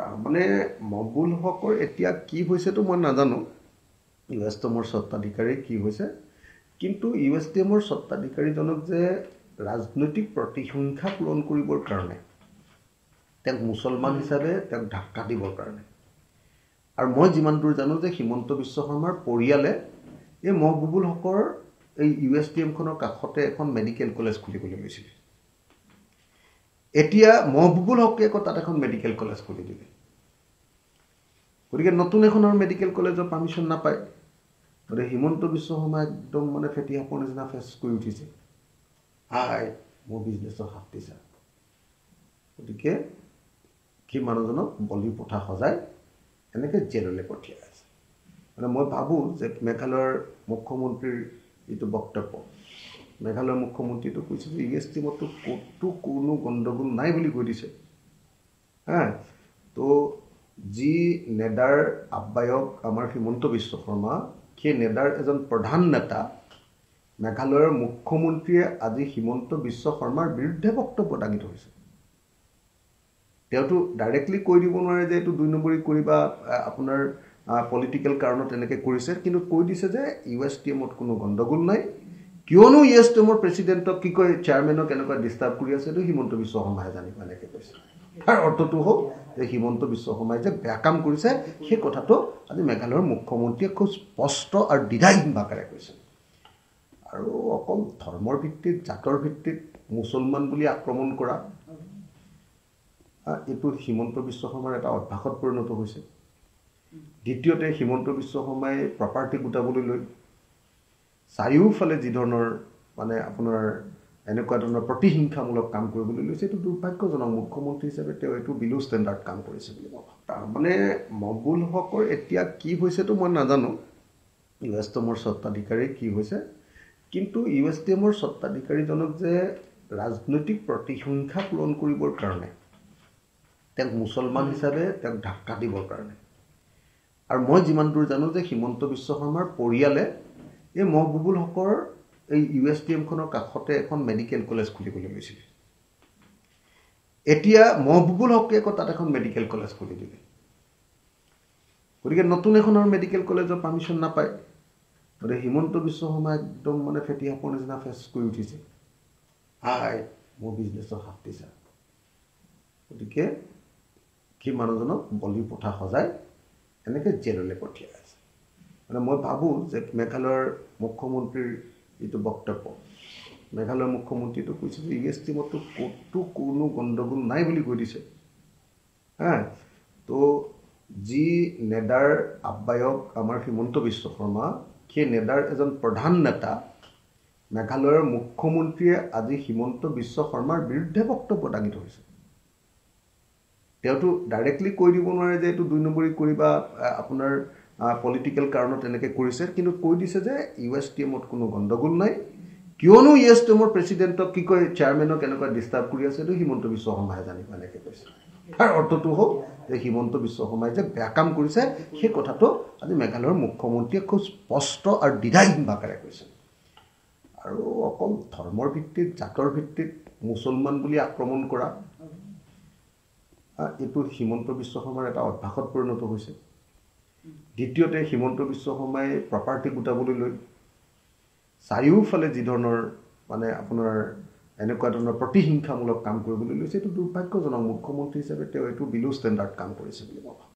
তাৰমানে মকবুল হকৰ এতিয়া কি হৈছেতো মই নাজানো ইউএছটিএমৰ স্বত্বাধিকাৰী কি হৈছে কিন্তু ইউএছটিএমৰ স্বত্বাধিকাৰীজনক যে ৰাজনৈতিক প্ৰতিহিংসা পূৰণ কৰিবৰ কাৰণে তেওঁক মুছলমান হিচাপে তেওঁক ধাক্কা দিবৰ কাৰণে আৰু মই যিমান দূৰ জানো যে হিমন্ত বিশ্ব শৰ্মাৰ পৰিয়ালে এই মকবুল হকৰ এই ইউএছটিএমখনৰ কাষতে এখন মেডিকেল কলেজ খুলিবলৈ লৈছিল এতিয়া মকবুল হকে আকৌ তাত এখন মেডিকেল কলেজ খুলি দিলে গতিকে নতুন এখনৰ মেডিকেল কলেজৰ পাৰ্মিশ্যন নাপায় গতিকে হিমন্ত বিশ্ব শৰ্মা একদম মানে ফেটি সাপৰ নিচিনা ফেচ কৰি উঠিছে মোৰ বিজনেছৰ হাত দিছা গতিকে কি মানুহজনক বলি পঠা সজাই এনেকৈ জেললৈ পঠিয়াই আছে মানে মই ভাবোঁ যে মেঘালয়ৰ মুখ্যমন্ত্ৰীৰ যিটো বক্তব্য মেঘালয়ৰ মুখ্যমন্ত্ৰীটো কৈছে যে ইউএছটিএমতো ক'তো কোনো গণ্ডগোল নাই বুলি কৈ দিছে তো যি নেডাৰ আহ্বায়ক আমাৰ হিমন্ত বিশ্ব শৰ্মা সেই নেডাৰ এজন প্ৰধান নেতা মেঘালয়ৰ মুখ্যমন্ত্ৰীয়ে আজি হিমন্ত বিশ্ব শৰ্মাৰ বিৰুদ্ধে বক্তব্য দাঙি ধৰিছে তেওঁতো ডাইৰেক্টলি কৈ দিব নোৱাৰে যে এইটো ২ নম্বৰী কৰিবা আপোনাৰ পলিটিকেল কাৰণত এনেকৈ কৰিছে কিন্তু কৈ দিছে যে ইউএছটিএমত কোনো গণ্ডগোল নাই কিয়নো ইউএছটিএমৰ প্ৰেচিডেণ্টক কি কয় চেয়াৰমেনক এনেকুৱা ডিষ্টাৰ্ব কৰি আছে এইটো হিমন্ত বিশ্ব শৰ্মাই জানিব এনেকৈ কৈছে তাৰ অৰ্থটো হ'ল যে হিমন্ত বিশ্ব শৰ্মাই যে বেয়া কাম কৰিছে সেই কথাটো আজি মেঘালয়ৰ মুখ্যমন্ত্ৰীয়ে খুব স্পষ্ট আৰু দ্বিধাহীন ভাষাৰে কৈছে আৰু অকল ধৰ্মৰ ভিত্তিত জাতৰ ভিত্তিত মুছলমান বুলি আক্ৰমণ কৰা এইটো হিমন্ত বিশ্ব শৰ্মাৰ এটা অভ্যাসত পৰিণত হৈছে দ্বিতীয়তে হিমন্ত বিশ্ব শৰ্মাই প্ৰপাৰ্টি গোটাবলৈ লৈ চাৰিওফালে যি ধৰণৰ মানে আপোনাৰ এনেকুৱা ধৰণৰ প্ৰতিহিংসামূলক কাম কৰিবলৈ লৈছে এইটো দুৰ্ভাগ্যজনক মুখ্যমন্ত্ৰী হিচাপে তেওঁ এইটো বিলো ষ্টেণ্ডাৰ্ড কাম কৰিছে বুলি মই ভাবোঁ তাৰমানে মকবুল হকৰ এতিয়া কি হৈছেতো মই নাজানো ইউএছটিএমৰ স্বত্বাধিকাৰী কি হৈছে কিন্তু ইউএছটিএমৰ স্বত্বাধিকাৰীজনক যে ৰাজনৈতিক প্ৰতিহিংসা পূৰণ কৰিবৰ কাৰণে তেওঁক মুছলমান হিচাপে তেওঁক ধাক্কা দিবৰ কাৰণে আৰু মই যিমান দূৰ জানো যে হিমন্ত বিশ্ব শৰ্মাৰ পৰিয়ালে এই মকবুল হকৰ এই ইউএছটিএমখনৰ কাষতে এখন মেডিকেল কলেজ খুলিবলৈ লৈছিল এতিয়া মকবুল হকে আকৌ তাত এখন মেডিকেল কলেজ খুলি দিলে গতিকে নতুন এখনৰ মেডিকেল কলেজৰ পাৰ্মিশ্যন নাপায় গতিকে হিমন্ত বিশ্ব শৰ্মা একদম মানে ফেটি সাপৰ নিচিনা ফেচ কৰি উঠিছে মোৰ বিজনেছৰ হাত দিছা গতিকে কি মানুহজনক বলি পঠা সজাই এনেকৈ জেললৈ পঠিয়াই আছে মানে মই ভাবোঁ যে মেঘালয়ৰ মুখ্যমন্ত্ৰীৰ যিটো বক্তব্য মেঘালয়ৰ মুখ্যমন্ত্ৰীটো কৈছে যে ইউএছটিএমতো ক'তো কোনো গণ্ডগোল নাই বুলি কৈ দিছে তো যি নেডাৰ আহ্বায়ক আমাৰ হিমন্ত বিশ্ব শৰ্মা সেই নেডাৰ এজন প্ৰধান নেতা মেঘালয়ৰ মুখ্যমন্ত্ৰীয়ে আজি হিমন্ত বিশ্ব শৰ্মাৰ বিৰুদ্ধে বক্তব্য দাঙি ধৰিছে তেওঁতো ডাইৰেক্টলি কৈ দিব নোৱাৰে যে এইটো ২ নম্বৰী কৰিবা আপোনাৰ পলিটিকেল কাৰণত এনেকৈ কৰিছে কিন্তু কৈ দিছে যে ইউএছটিএমত কোনো গণ্ডগোল নাই কিয়নো ইউএছটিএমৰ প্ৰেচিডেণ্টক কি কয় চেয়াৰমেনক এনেকুৱা ডিষ্টাৰ্ব কৰি আছে এইটো হিমন্ত বিশ্ব শৰ্মাই জানিব এনেকৈ কৈছে তাৰ অৰ্থটো হ'ল যে হিমন্ত বিশ্ব শৰ্মাই যে বেয়া কাম কৰিছে সেই কথাটো আজি মেঘালয়ৰ মুখ্যমন্ত্ৰীয়ে খুব স্পষ্ট আৰু দ্বিধাহীন ভাষাৰে কৈছে আৰু অকল ধৰ্মৰ ভিত্তিত জাতৰ ভিত্তিত মুছলমান বুলি আক্ৰমণ কৰা এইটো হিমন্ত বিশ্ব শৰ্মাৰ এটা অভ্যাসত পৰিণত হৈছে দ্বিতীয়তে হিমন্ত বিশ্ব শৰ্মাই প্ৰপাৰ্টি গোটাবলৈ লৈ চাৰিওফালে যি ধৰণৰ মানে আপোনাৰ এনেকুৱা ধৰণৰ প্ৰতিহিংসামূলক কাম কৰিবলৈ লৈছে এইটো দুৰ্ভাগ্যজনক মুখ্যমন্ত্ৰী হিচাপে তেওঁ এইটো বিলো ষ্টেণ্ডাৰ্ড কাম কৰিছে বুলি মই ভাবোঁ